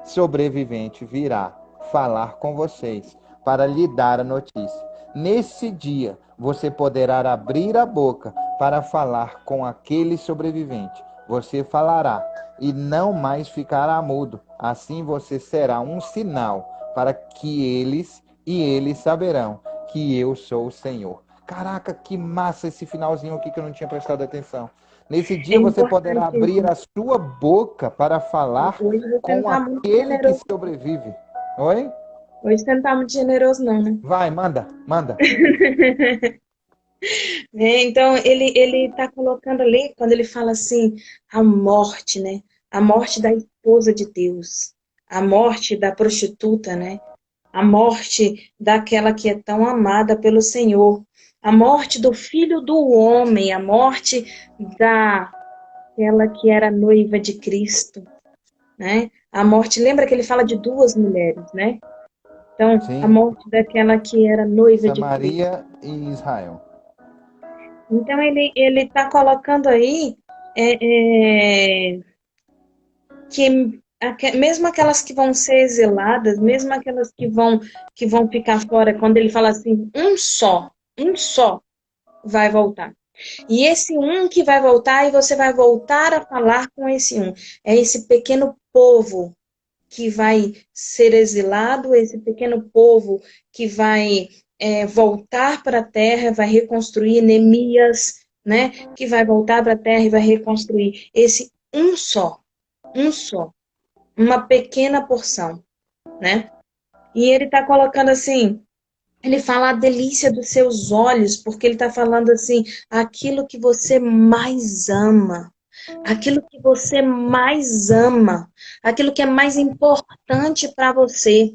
Speaker 2: sobrevivente virá falar com vocês para lhe dar a notícia. Nesse dia, você poderá abrir a boca para falar com aquele sobrevivente. Você falará e não mais ficará mudo. Assim você será um sinal para que eles saberão que eu sou o Senhor. Caraca, que massa esse finalzinho aqui que eu não tinha prestado atenção. Nesse
Speaker 3: É
Speaker 2: dia você poderá
Speaker 3: importante
Speaker 2: abrir
Speaker 3: isso.
Speaker 2: a sua boca para falar
Speaker 3: Hoje você não
Speaker 2: com
Speaker 3: está muito
Speaker 2: aquele que
Speaker 3: generoso.
Speaker 2: sobrevive. Oi?
Speaker 3: Hoje você não está muito generoso, não, né?
Speaker 2: Vai, manda, manda.
Speaker 3: Então, ele está colocando ali, quando ele fala assim, a morte, né? A morte da esposa de Deus, a morte da prostituta, né? a morte daquela que é tão amada pelo Senhor, a morte do Filho do Homem, a morte daquela que era noiva de Cristo, né? A morte, lembra que ele fala de duas mulheres, né? Então, a
Speaker 2: Sim,
Speaker 3: morte daquela que era noiva de Cristo.
Speaker 2: Samaria e Israel.
Speaker 3: Então, ele está colocando aí que mesmo aquelas que vão ser exiladas, mesmo aquelas que vão ficar fora, quando ele fala assim, um só vai voltar. E esse um que vai voltar, e você vai voltar a falar com esse um. É esse pequeno povo que vai ser exilado, esse pequeno povo que vai voltar para a terra, vai reconstruir, Neemias, né? Que vai voltar para a terra e vai reconstruir. Esse um só, uma pequena porção, né? E ele está colocando assim, ele fala a delícia dos seus olhos, porque ele está falando assim, aquilo que você mais ama, aquilo que você mais ama, aquilo que é mais importante para você.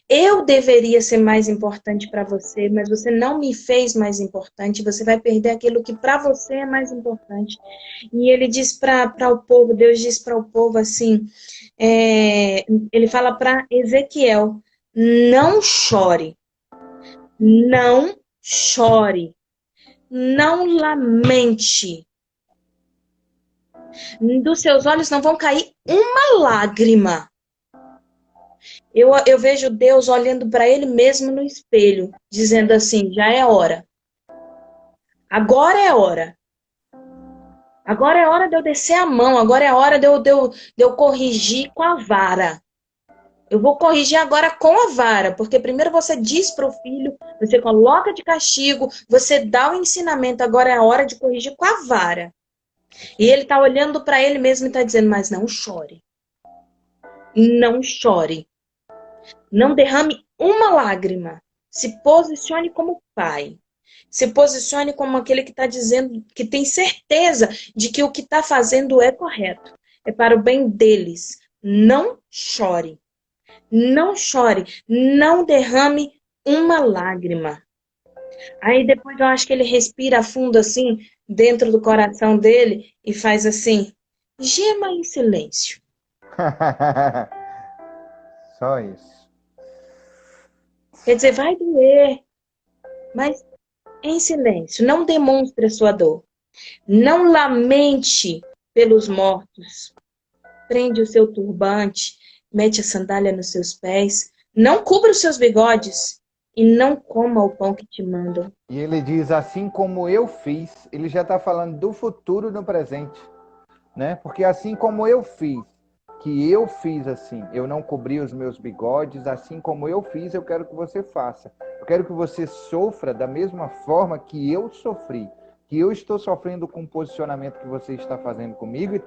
Speaker 3: Eu deveria ser mais importante para você, mas você não me fez mais importante, você vai perder aquilo que para você é mais importante. E ele diz para o povo, Deus diz para o povo assim, ele fala para Ezequiel, não chore, não chore, não lamente. Dos seus olhos não vão cair uma lágrima. Eu vejo Deus olhando para ele mesmo no espelho, dizendo assim, já é hora. Agora é hora. Agora é hora de eu descer a mão, agora é hora de eu corrigir com a vara. Eu vou corrigir agora com a vara, porque primeiro você diz para o filho, você coloca de castigo, você dá o ensinamento, agora é a hora de corrigir com a vara. E ele está olhando para ele mesmo e está dizendo, mas não chore. Não chore. Não derrame uma lágrima. Se posicione como pai. Se posicione como aquele que está dizendo, que tem certeza de que o que está fazendo é correto. É para o bem deles. Não chore. Não chore. Não derrame uma lágrima. Aí depois eu acho que ele respira fundo assim, dentro do coração dele, e faz assim, gema em silêncio.
Speaker 2: Só isso.
Speaker 3: Quer dizer, vai doer, mas em silêncio. Não demonstre a sua dor. Não lamente pelos mortos. Prende o seu turbante, mete a sandália nos seus pés. Não cubra os seus bigodes e não coma o pão que te mandam.
Speaker 2: E ele diz, assim como eu fiz, ele já está falando do futuro no presente, né? Porque assim como eu fiz, que eu fiz assim, eu não cobri os meus bigodes, assim como eu fiz, eu quero que você faça. Eu quero que você sofra da mesma forma que eu sofri, que eu estou sofrendo com o posicionamento que você está fazendo comigo e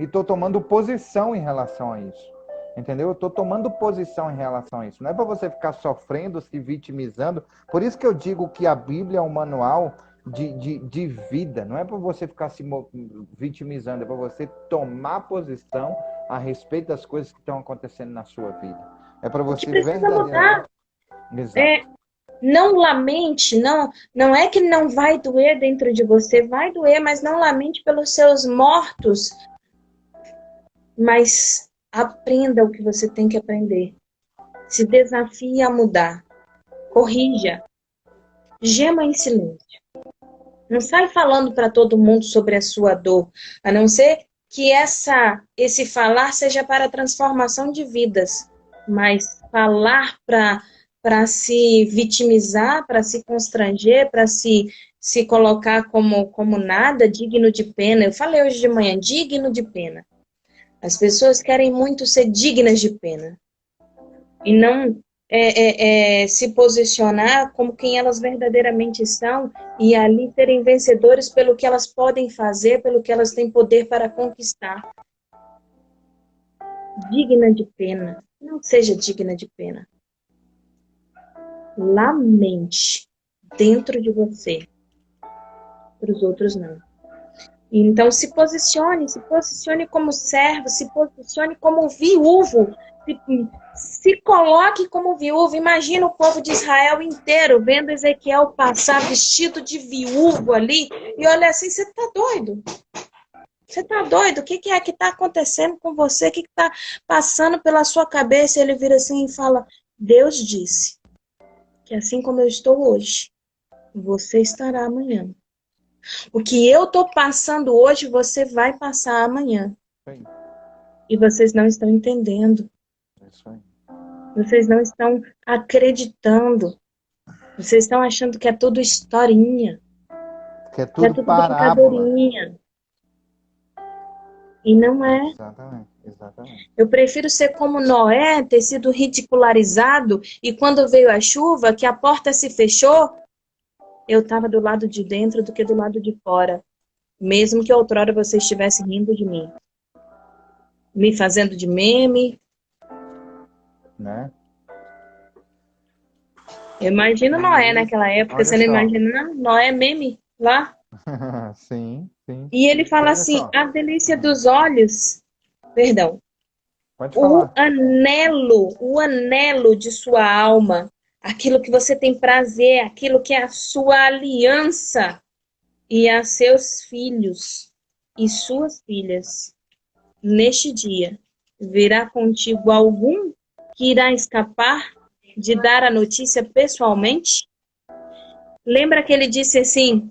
Speaker 2: estou tomando posição em relação a isso. Entendeu? Eu estou tomando posição em relação a isso. Não é para você ficar sofrendo, se vitimizando. Por isso que eu digo que a Bíblia é um manual de vida. Não é para você ficar se vitimizando, é para você tomar posição a respeito das coisas que estão acontecendo na sua vida. É para
Speaker 3: Que
Speaker 2: você
Speaker 3: precisa mudar.
Speaker 2: verdadeiramente... Exato.
Speaker 3: Não lamente, não é que não vai doer dentro de você, vai doer, mas não lamente pelos seus mortos, mas aprenda o que você tem que aprender. Se desafie a mudar. Corrija. Gema em silêncio. Não sai falando para todo mundo sobre a sua dor, a não ser que esse falar seja para a transformação de vidas, mas falar para se vitimizar, para se constranger, para se colocar como nada, digno de pena. Eu falei hoje de manhã, digno de pena. As pessoas querem muito ser dignas de pena e não se posicionar como quem elas verdadeiramente são e ali serem vencedores pelo que elas podem fazer, pelo que elas têm poder para conquistar. Digna de pena. Não seja digna de pena. Lamente dentro de você. Para os outros não. Então se posicione como servo, se posicione como viúvo, se coloque como viúva. Imagina o povo de Israel inteiro vendo Ezequiel passar vestido de viúvo ali e olha assim, você tá doido? Você tá doido? O que é que tá acontecendo com você? O que tá passando pela sua cabeça? Ele vira assim e fala, Deus disse que assim como eu estou hoje, você estará amanhã. O que eu tô passando hoje, você vai passar amanhã.
Speaker 2: Isso aí.
Speaker 3: E vocês não estão entendendo.
Speaker 2: Isso aí.
Speaker 3: Vocês não estão acreditando. Vocês estão achando que é tudo historinha.
Speaker 2: Que é
Speaker 3: Que é
Speaker 2: tudo
Speaker 3: tudo
Speaker 2: parábola.
Speaker 3: brincadeirinha. E não é.
Speaker 2: Exatamente, exatamente.
Speaker 3: Eu prefiro ser como Noé, ter sido ridicularizado, e quando veio a chuva, que a porta se fechou, eu estava do lado de dentro do que do lado de fora. Mesmo que outrora você estivesse rindo de mim. Me fazendo de meme.
Speaker 2: Né?
Speaker 3: Eu imagino Noé naquela época.
Speaker 2: Olha
Speaker 3: Você não
Speaker 2: só.
Speaker 3: imagina Noé meme lá?
Speaker 2: Sim, sim.
Speaker 3: E ele fala
Speaker 2: Olha
Speaker 3: assim,
Speaker 2: só.
Speaker 3: a delícia dos olhos, perdão,
Speaker 2: Pode falar.
Speaker 3: o anelo de sua alma, aquilo que você tem prazer, aquilo que é a sua aliança, e a seus filhos e suas filhas, neste dia, virá contigo algum que irá escapar de dar a notícia pessoalmente? Lembra que ele disse assim,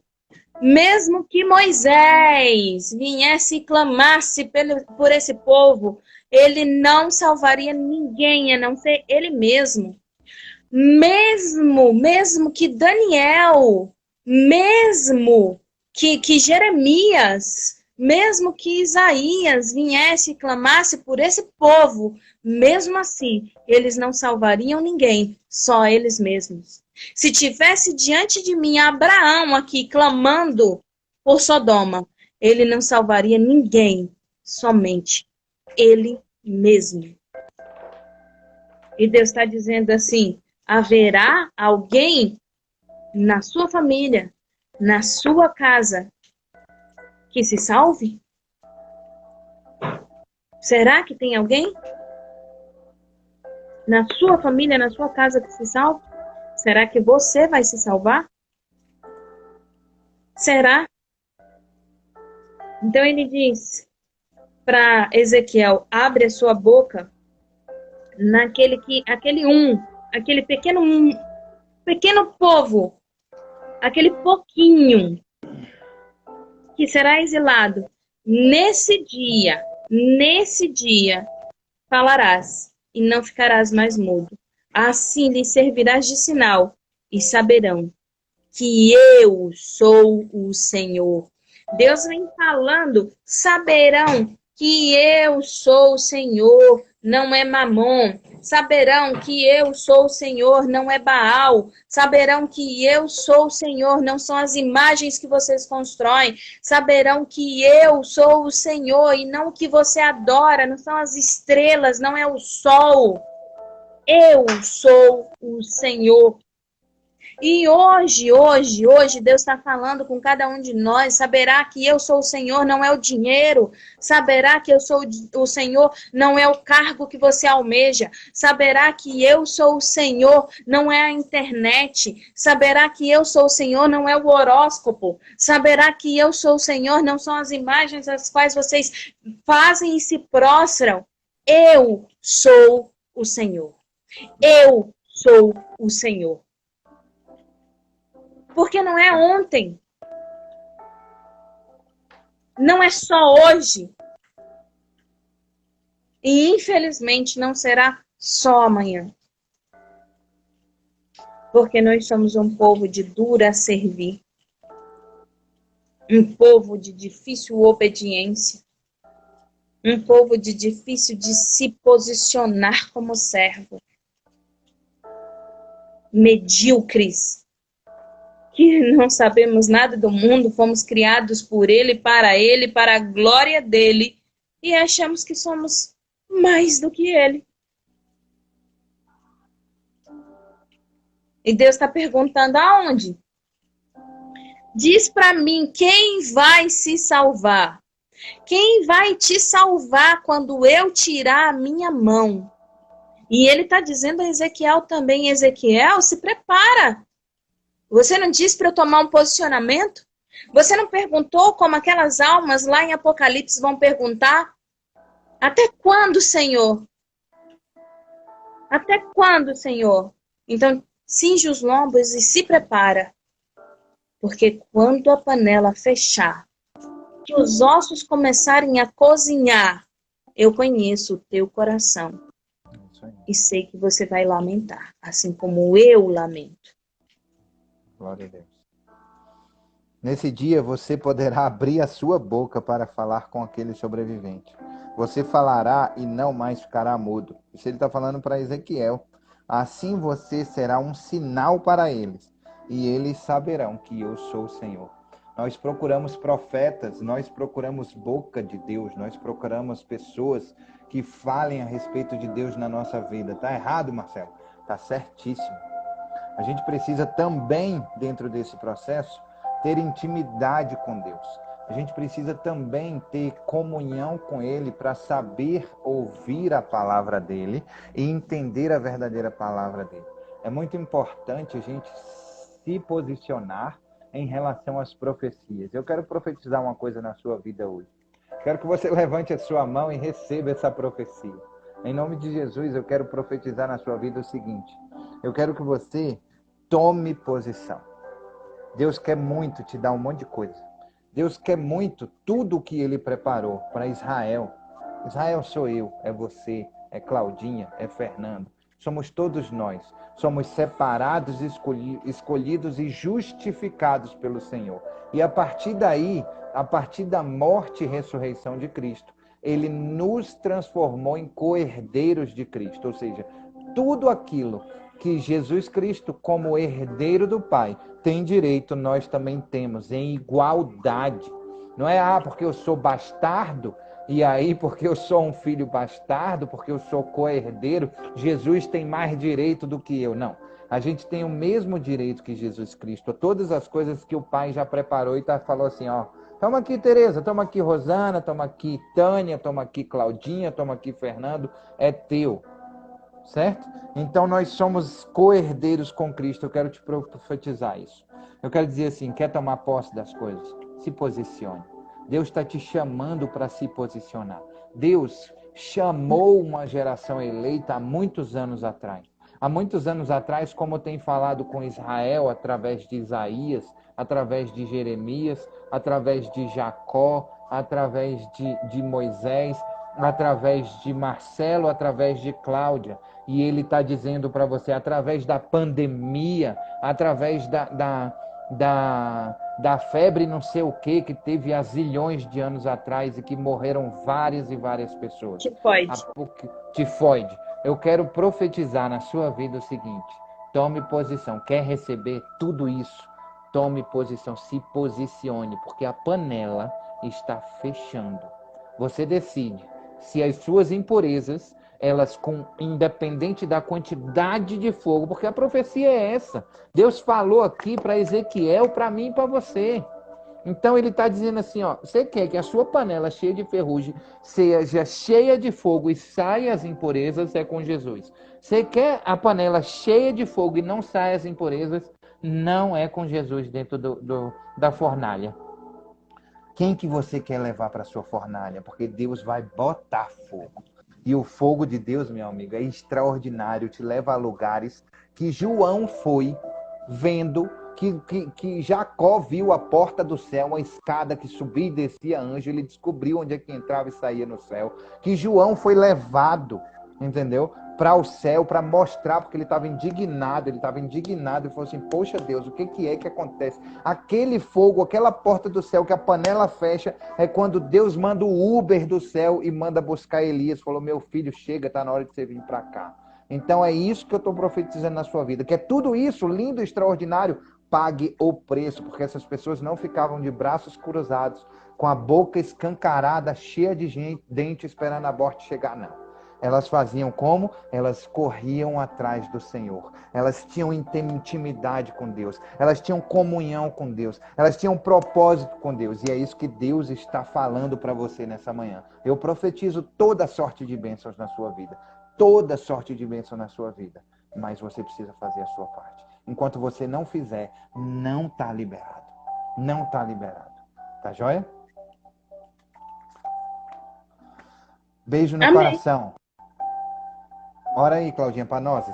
Speaker 3: mesmo que Moisés viesse e clamasse por esse povo, ele não salvaria ninguém, a não ser ele mesmo. Mesmo que Daniel, mesmo que Jeremias, mesmo que Isaías viesse e clamasse por esse povo, mesmo assim, eles não salvariam ninguém, só eles mesmos. Se tivesse diante de mim Abraão aqui clamando por Sodoma, ele não salvaria ninguém, somente ele mesmo. E Deus está dizendo assim, haverá alguém na sua família, na sua casa, que se salve? Será que tem alguém na sua família, na sua casa que se salve? Será que você vai se salvar? Será? Então ele diz para Ezequiel, abre a sua boca aquele pequeno povo, aquele pouquinho que será exilado. Nesse dia falarás e não ficarás mais mudo. Assim lhe servirás de sinal e saberão que eu sou o Senhor. Deus vem falando, saberão que eu sou o Senhor, não é Mamon. Saberão que eu sou o Senhor, não é Baal. Saberão que eu sou o Senhor, não são as imagens que vocês constroem. Saberão que eu sou o Senhor e não o que você adora, não são as estrelas, não é o sol. Eu sou o Senhor. E hoje, Deus está falando com cada um de nós. Saberá que eu sou o Senhor, não é o dinheiro. Saberá que eu sou o Senhor, não é o cargo que você almeja. Saberá que eu sou o Senhor, não é a internet. Saberá que eu sou o Senhor, não é o horóscopo. Saberá que eu sou o Senhor, não são as imagens às quais vocês fazem e se prostram. Eu sou o Senhor. Eu sou o Senhor. Porque não é ontem. Não é só hoje. E infelizmente não será só amanhã. Porque nós somos um povo de dura a servir. Um povo de difícil obediência. Um povo de difícil de se posicionar como servo. Medíocres. Que não sabemos nada do mundo, fomos criados por ele, para a glória dele, e achamos que somos mais do que ele. E Deus está perguntando aonde? Diz para mim, quem vai se salvar? Quem vai te salvar quando eu tirar a minha mão? E ele está dizendo a Ezequiel também, Ezequiel, se prepara. Você não disse para eu tomar um posicionamento? Você não perguntou como aquelas almas lá em Apocalipse vão perguntar? Até quando, Senhor? Até quando, Senhor? Então, cinge os lombos e se prepara. Porque quando a panela fechar, que os ossos começarem a cozinhar, eu conheço o teu coração. E sei que você vai lamentar, assim como eu lamento.
Speaker 2: Glória a Deus. Nesse dia você poderá abrir a sua boca para falar com aquele sobrevivente. Você falará e não mais ficará mudo. Isso ele está falando para Ezequiel. Assim você será um sinal para eles, e eles saberão que eu sou o Senhor. Nós procuramos profetas, nós procuramos boca de Deus, nós procuramos pessoas que falem a respeito de Deus na nossa vida. Tá errado, Marcelo? Tá certíssimo. A gente precisa também, dentro desse processo, ter intimidade com Deus. A gente precisa também ter comunhão com Ele para saber ouvir a palavra dEle e entender a verdadeira palavra dEle. É muito importante a gente se posicionar em relação às profecias. Eu quero profetizar uma coisa na sua vida hoje. Quero que você levante a sua mão e receba essa profecia. Em nome de Jesus, eu quero profetizar na sua vida o seguinte. Eu quero que você tome posição. Deus quer muito te dar um monte de coisa. Deus quer muito tudo o que Ele preparou para Israel. Israel sou eu, é você, é Claudinha, é Fernando. Somos todos nós. Somos separados, escolhidos e justificados pelo Senhor. E a partir daí, a partir da morte e ressurreição de Cristo, Ele nos transformou em co-herdeiros de Cristo. Ou seja, tudo aquilo que Jesus Cristo, como herdeiro do Pai, tem direito, nós também temos, em igualdade. Não é, porque eu sou bastardo, e aí porque eu sou um filho bastardo, porque eu sou co-herdeiro, Jesus tem mais direito do que eu. Não, a gente tem o mesmo direito que Jesus Cristo. Todas as coisas que o Pai já preparou e falou assim, toma aqui, Tereza, toma aqui, Rosana, toma aqui, Tânia, toma aqui, Claudinha, toma aqui, Fernando, é teu. Certo? Então nós somos co-herdeiros com Cristo. Eu quero te profetizar isso. Eu quero dizer assim, quer tomar posse das coisas? Se posicione. Deus está te chamando para se posicionar. Deus chamou uma geração eleita há muitos anos atrás. Há muitos anos atrás, como tem falado com Israel, através de Isaías, através de Jeremias, através de Jacó, através de Moisés, através de Marcelo, através de Cláudia. E ele está dizendo para você, através da pandemia, através da febre não sei o que teve há zilhões de anos atrás e que morreram várias e várias pessoas. Tifoide. Eu quero profetizar na sua vida o seguinte, tome posição. Quer receber tudo isso? Tome posição, se posicione, porque a panela está fechando. Você decide se as suas impurezas, elas independente da quantidade de fogo, porque a profecia é essa. Deus falou aqui para Ezequiel, para mim e para você. Então ele está dizendo assim, você quer que a sua panela cheia de ferrugem seja cheia de fogo e saia as impurezas, é com Jesus. Você quer a panela cheia de fogo e não saia as impurezas, não é com Jesus dentro da fornalha. Quem que você quer levar para a sua fornalha? Porque Deus vai botar fogo. E o fogo de Deus, meu amigo, é extraordinário. Te leva a lugares que João foi vendo, que Jacó viu a porta do céu, uma escada que subia e descia anjo. Ele descobriu onde é que entrava e saía no céu. Que João foi levado, entendeu? Para o céu, para mostrar, porque ele estava indignado e falou assim, poxa Deus, o que é que acontece? Aquele fogo, aquela porta do céu que a panela fecha, é quando Deus manda o Uber do céu e manda buscar Elias, falou, meu filho, chega, está na hora de você vir para cá. Então é isso que eu estou profetizando na sua vida, que é tudo isso, lindo, extraordinário, pague o preço, porque essas pessoas não ficavam de braços cruzados, com a boca escancarada, cheia de dente, esperando a morte chegar, não. Elas faziam como? Elas corriam atrás do Senhor. Elas tinham intimidade com Deus. Elas tinham comunhão com Deus. Elas tinham propósito com Deus. E é isso que Deus está falando para você nessa manhã. Eu profetizo toda sorte de bênçãos na sua vida. toda sorte de bênção na sua vida. Mas você precisa fazer a sua parte. Enquanto você não fizer, não está liberado. Não está liberado. Tá joia? Beijo no
Speaker 3: Amém.
Speaker 2: coração. Ora aí, Claudinha, para nós.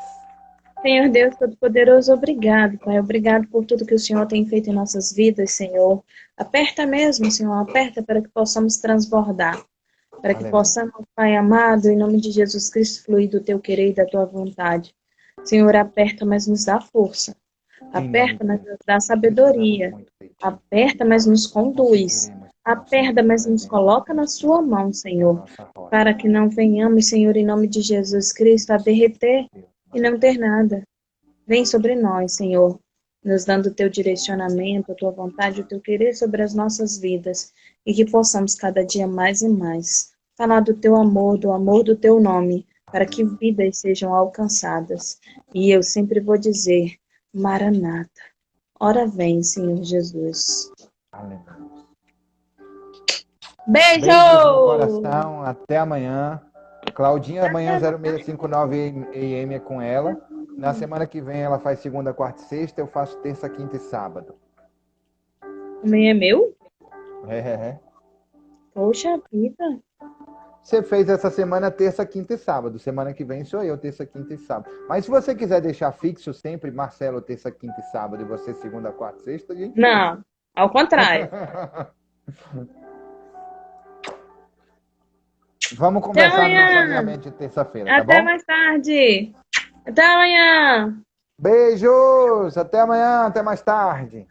Speaker 3: Senhor Deus Todo-Poderoso, obrigado, Pai. Obrigado por tudo que o Senhor tem feito em nossas vidas, Senhor. Aperta mesmo, Senhor, aperta para que possamos transbordar. Para que
Speaker 2: Aleluia.
Speaker 3: possamos, Pai amado, em nome de Jesus Cristo, fluir do teu querer e da tua vontade. Senhor, aperta, mas nos dá força. Aperta, mas nos dá sabedoria. Aperta, mas nos conduz. Aperta, mas nos coloca na sua mão, Senhor. Para que não venhamos, Senhor, em nome de Jesus Cristo, a derreter e não ter nada. Vem sobre nós, Senhor, nos dando o teu direcionamento, a tua vontade, o teu querer sobre as nossas vidas, e que possamos cada dia mais e mais falar do teu amor, do amor do teu nome, para que vidas sejam alcançadas. E eu sempre vou dizer, Maranata, ora vem, Senhor Jesus.
Speaker 2: Aleluia.
Speaker 3: Beijo!
Speaker 2: Beijo no coração. Até amanhã. Claudinha, amanhã 0659 AM é com ela. Na semana que vem ela faz segunda, quarta e sexta. Eu faço terça, quinta e sábado.
Speaker 3: Amanhã é meu?
Speaker 2: É.
Speaker 3: Poxa vida.
Speaker 2: Você fez essa semana terça, quinta e sábado. Semana que vem sou eu, terça, quinta e sábado. Mas se você quiser deixar fixo sempre, Marcelo, terça, quinta e sábado, e você segunda, quarta e sexta, a gente...
Speaker 3: Não, ao contrário.
Speaker 2: Vamos conversar no nosso alinhamento de terça-feira, tá
Speaker 3: Até
Speaker 2: bom?
Speaker 3: mais tarde. Até amanhã.
Speaker 2: Beijos! Até amanhã, até mais tarde.